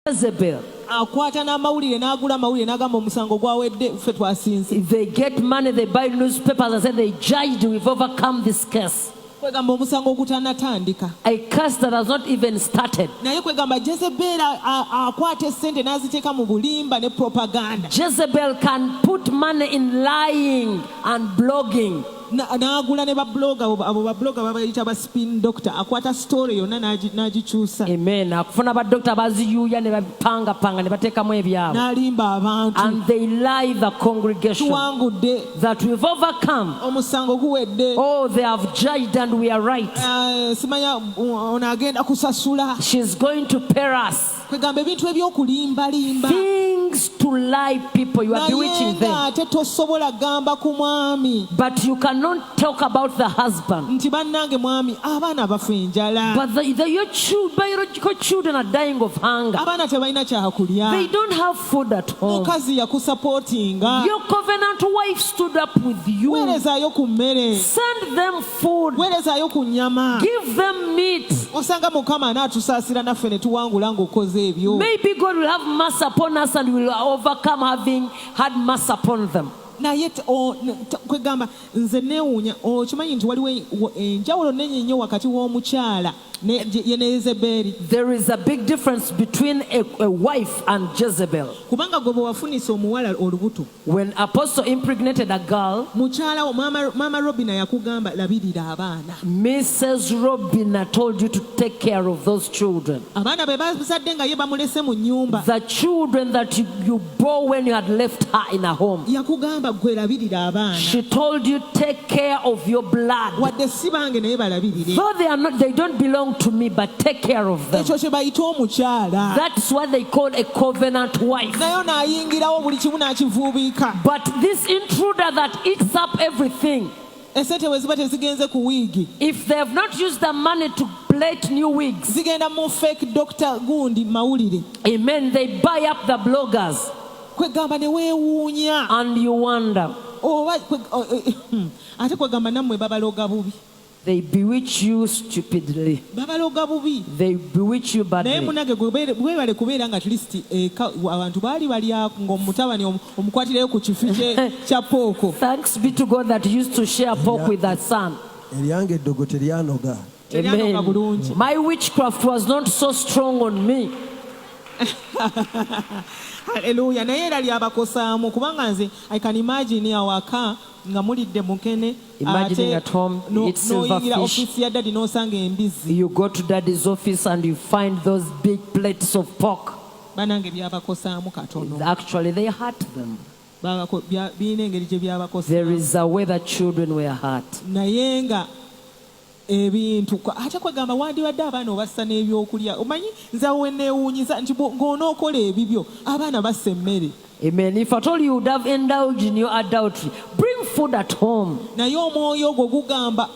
Jezebel. If they get money, they buy newspapers and say they judged, we've overcome this curse. A curse that has not even started. Jezebel can put money in lying and blogging. N'agula ne babloga abo babloga babayita ba spin doctor akwata story yonna n'agikyusa. Amen. Akufuna ba doctor baziyuya ne bapanga ne bateekamu ebyabo. N'alimba abantu. And they lie the congregation that we've overcome. Omusango guwedde. Oh, they have judged and we are right. Simanya ono agenda kusasula. She's going to pay us. Kwegamba ebintu ebyokulimba limba. Things to lie people, you are bewitching them. But you cannot talk about the husband. But your biological children are dying of hunger. They don't have food at home. Your covenant wife stood up with you. Send them food. Give them meat. Maybe God will have mercy upon us and we will overcome having had mercy upon them. Na yet kwegamba nze neewuunya okimanyi nti waliwo enjawulo nnene nnyo wakati w'omukyala ne Yezeberi. There is a big difference between a wife and Jezebel. Kubanga gwe wafunisa omuwala olubuto. When Apostle impregnated a girl, mukyala mama Robina yakugamba labirira abaana. Mrs. Robina told you to take care of those children. Abaana be bazadde nga ye bamulese mu nyumba. The children that you bore when you had left her in a home. Yakugamba she told you take care of your blood. Though they don't belong to me, but take care of them. That's what they call a covenant wife. But this intruder that eats up everything, if they have not used the money to plait new wigs, amen, they buy up the bloggers. And you wonder, they bewitch you stupidly. They bewitch you badly. Thanks be to God that used to share pork with that son. Amen. My witchcraft was not so strong on me. Hallelujah. I can imagine imagining at home, eat silverfish. You go to daddy's office and you find those big plates of pork. Actually, they hurt them. There is a way that children were hurt. Ebintu ate kwegamba wandiwadde abaana obassa n'ebyokulya omanyi nze weneewuunyiza nti ng'onookola ebibyo abaana bassa emmere. Amen. If at all you would have indulged in your adultery, bring food at home. Naye omwoyo ogwo gugamba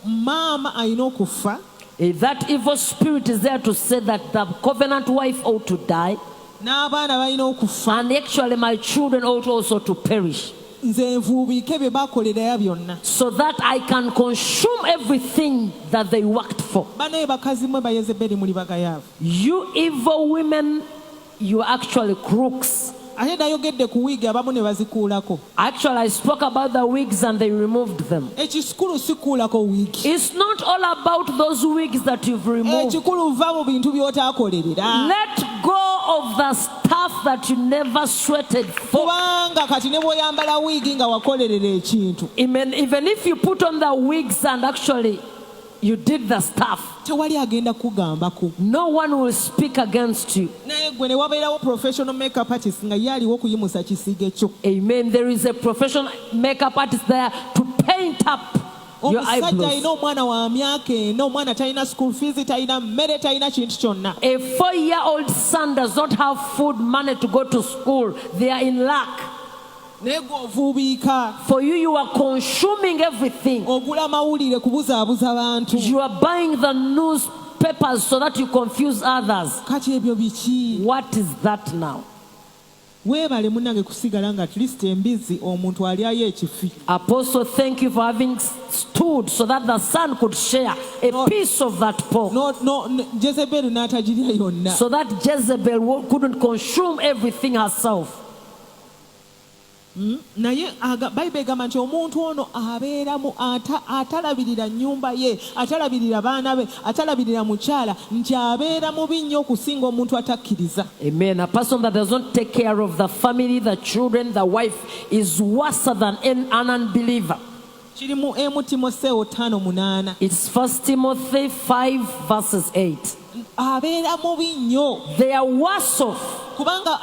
maama alina okufa. That evil spirit is there to say that the covenant wife ought to die. N'abaana balina okufa. And actually my children ought also to perish. So that I can consume everything that they worked for. You evil women, you are actually crooks. Actually, I spoke about the wigs and they removed them. It's not all about those wigs that you've removed. Let go of the stuff that you never sweated for. Even if you put on the wigs and actually you did the stuff, no one will speak against you. Amen. There is a professional makeup artist there to paint up your eyebrows. A 4-year-old son does not have food money to go to school. They are in luck. For you, you are consuming everything. You are buying the newspapers so that you confuse others. What is that now? weebale munnange kusigala nga at least embizi omuntu alyayo ekifi. Apostle, thank you for having stood so that the son could share a piece of that pork. Jezeberi n'atagirya yonna. So that Jezebel couldn't consume everything herself. Naye Bayibuli egamba nti omuntu ono abeeramu atalabirira nnyumba ye, atalabirira baana be, atalabirira mukyala, nti abeera mubi nnyo okusinga omuntu atakkiriza. Amen. A person that does not take care of the family, the children, the wife is worse than an unbeliever. Kiri mu Timotheo 5:8. It's 1 Timothy 5 verses 8. Abeera mubi nnyo. They are worse off. Kubanga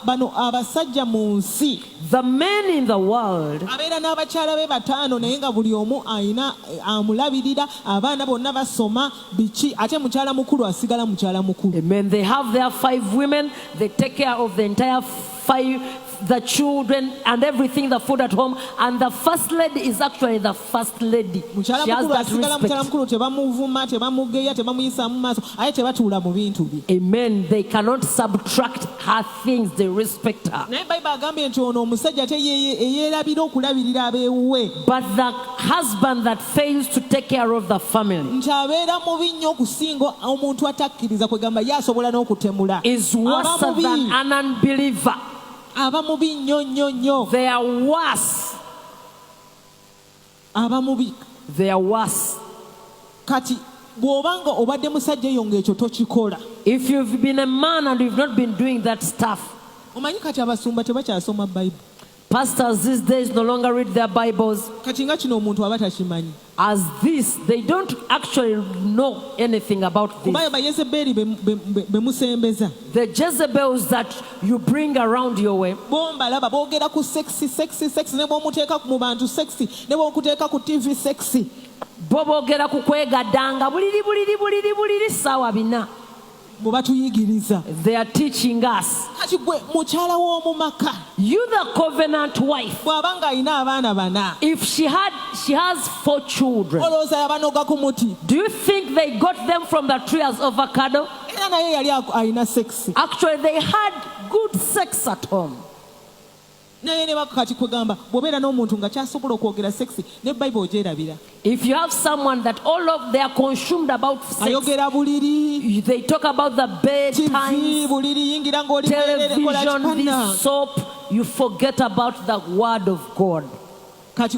bano abasajja mu nsi, the men in the world, abeera n'abakyala be bataano naye nga buli omu ayina amulabirira, abaana bonna basoma biki, ate mukyala mukulu asigala mukyala mukulu. Amen. They have their 5 women, they take care of the entire 5, the children and everything, the food at home, and the first lady is actually the first lady. She has that respect. Amen. They cannot subtract her things, they respect her. But the husband that fails to take care of the family is worse than an unbeliever. They are worse. They are worse. If you've been a man and you've not been doing that stuff, pastors these days no longer read their Bibles. As this, they don't actually know anything about this. The Jezebels that you bring around your way, they are teaching us. You, the covenant wife, if she has 4 children, do you think they got them from the tree as avocado? Actually, they had good sex at home. If you have someone that all of they are consumed about sex, they talk about the bedtime, television, this soap, you forget about the word of God. Amen.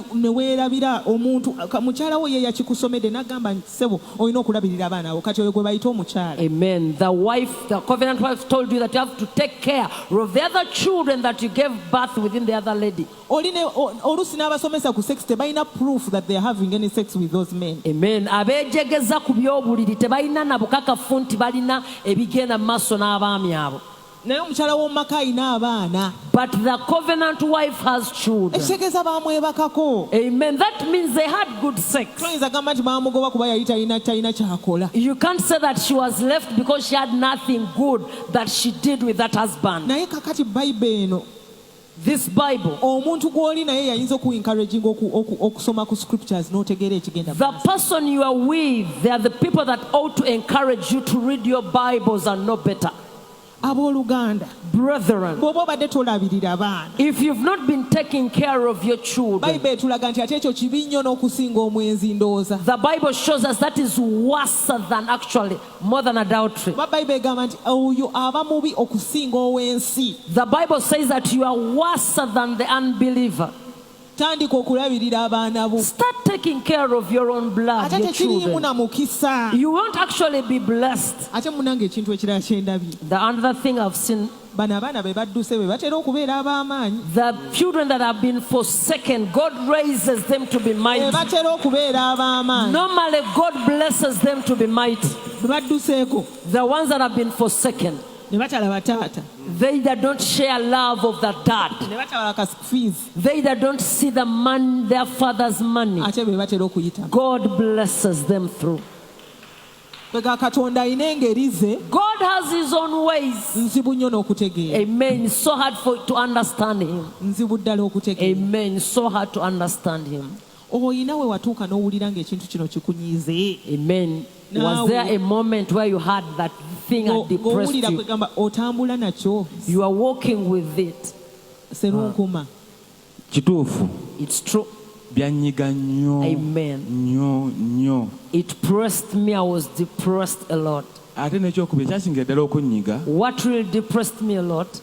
The wife, the covenant wife told you that you have to take care of the other children that you gave birth within the other lady. Proof that they are having any sex with those men. Amen. But the covenant wife has children. Amen. That means they had good sex. You can't say that she was left because she had nothing good that she did with that husband. This Bible, the person you are with, they are the people that ought to encourage you to read your Bibles and know better. Brethren, if you've not been taking care of your children, the Bible shows us that is worse than actually more than adultery. The Bible says that you are worse than the unbeliever. Start taking care of your own blood, your children. You won't actually be blessed. The other thing I've seen, the children that have been forsaken, God raises them to be mighty. Normally, God blesses them to be mighty. The ones that have been forsaken, they that don't share love of the dad, they that don't see the man, their father's money, God blesses them through. God has his own ways. Amen. It's so hard to understand him. Amen. It's so hard to understand him. Amen. Was there a moment where you had that thing had depressed you. You are walking with it. It's true. Amen. It pressed me. I was depressed a lot. What really depressed me a lot?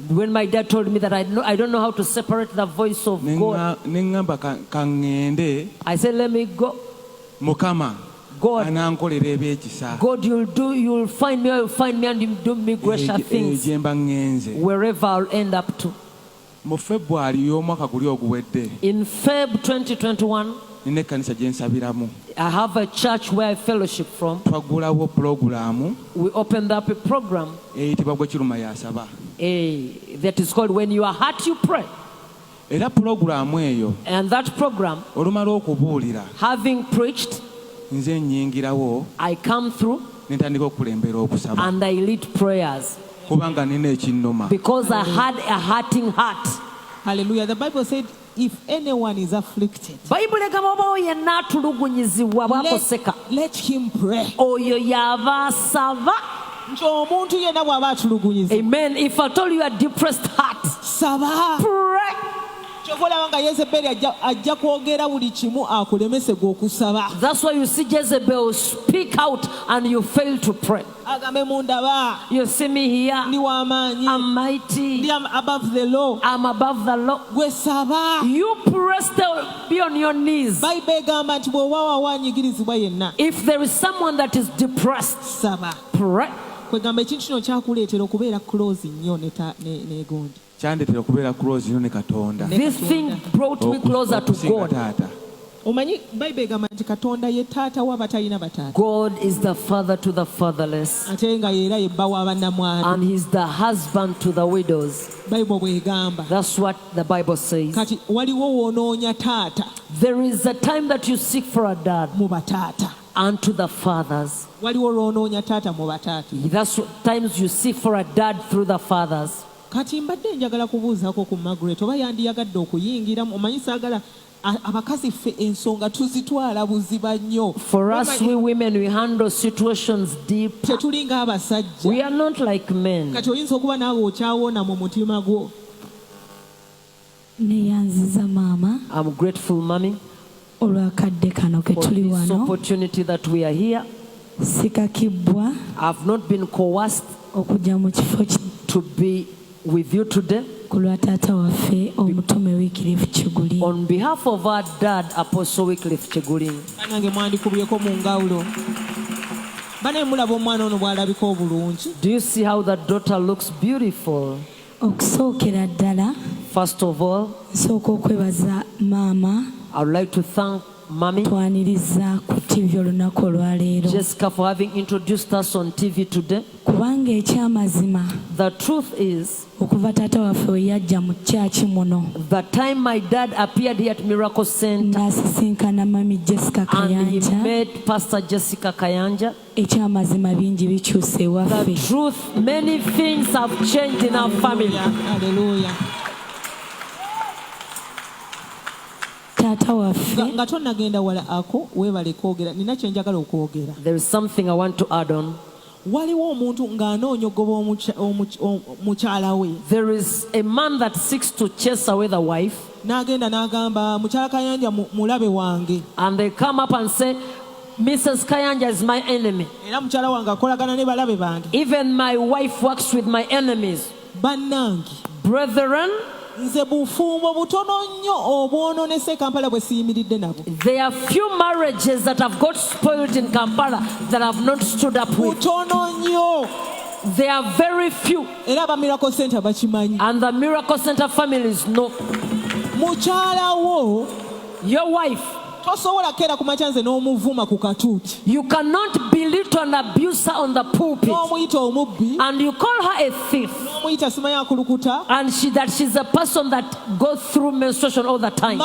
When my dad told me that I don't know how to separate the voice of God, I said, let me go. God, you'll find me and you'll do me gracious things wherever I'll end up to. In Feb 2021, I have a church where I fellowship from. We opened up a program that is called When You Are Hurt, You Pray. And that program, having preached, I come through and I lead prayers because I had a hurting heart. Hallelujah. The Bible said, if anyone is afflicted, let him pray. Amen. If I told you a depressed heart, pray. That's why you see Jezebel speak out and you fail to pray. You see me here. I'm mighty. I'm above the law. I'm above the law. You press be on your knees. If there is someone that is depressed, pray. This thing brought me closer to God. God is the father to the fatherless, and he's the husband to the widows. That's what the Bible says. There is a time that you seek for a dad and to the fathers. That's what times you seek for a dad through the fathers. Kati mbadde njagala kubuuzaako ku Margaret oba yandiyagadde okuyingiramu omanyi saagala abakazi ffe ensonga tuzitwala buziba nnyo. For us we women, we handle situations deep. Tetulinga abasajja. We are not like men. Kati oyinza okuba naawe okyawoona mu mutima gwo. Neyanziza maama. I'm grateful, mommy, olwakadde kano ke tuli wano. For this opportunity that we are here. Sikakibwa. I've not been coerced okujja mu kifo to be with you today. On behalf of our dad, Apostle Wycliffe Chegulin. Do you see how that daughter looks beautiful? First of all, I would like to thank Mommy Jessica for having introduced us on TV today. The truth is, the time my dad appeared here at Miracle Center and he met Pastor Jessica Kayanja, the truth, many things have changed in our family. Hallelujah. There is something I want to add on. There is a man that seeks to chase away the wife, and they come up and say, Mrs. Kayanja is my enemy. Even my wife works with my enemies. Brethren, there are few marriages that have got spoiled in Kampala that have not stood up with. There are very few. And the Miracle Center families know. Your wife, you cannot belittle and abuse her on the pulpit, and you call her a thief, and she's a person that goes through menstruation all the time.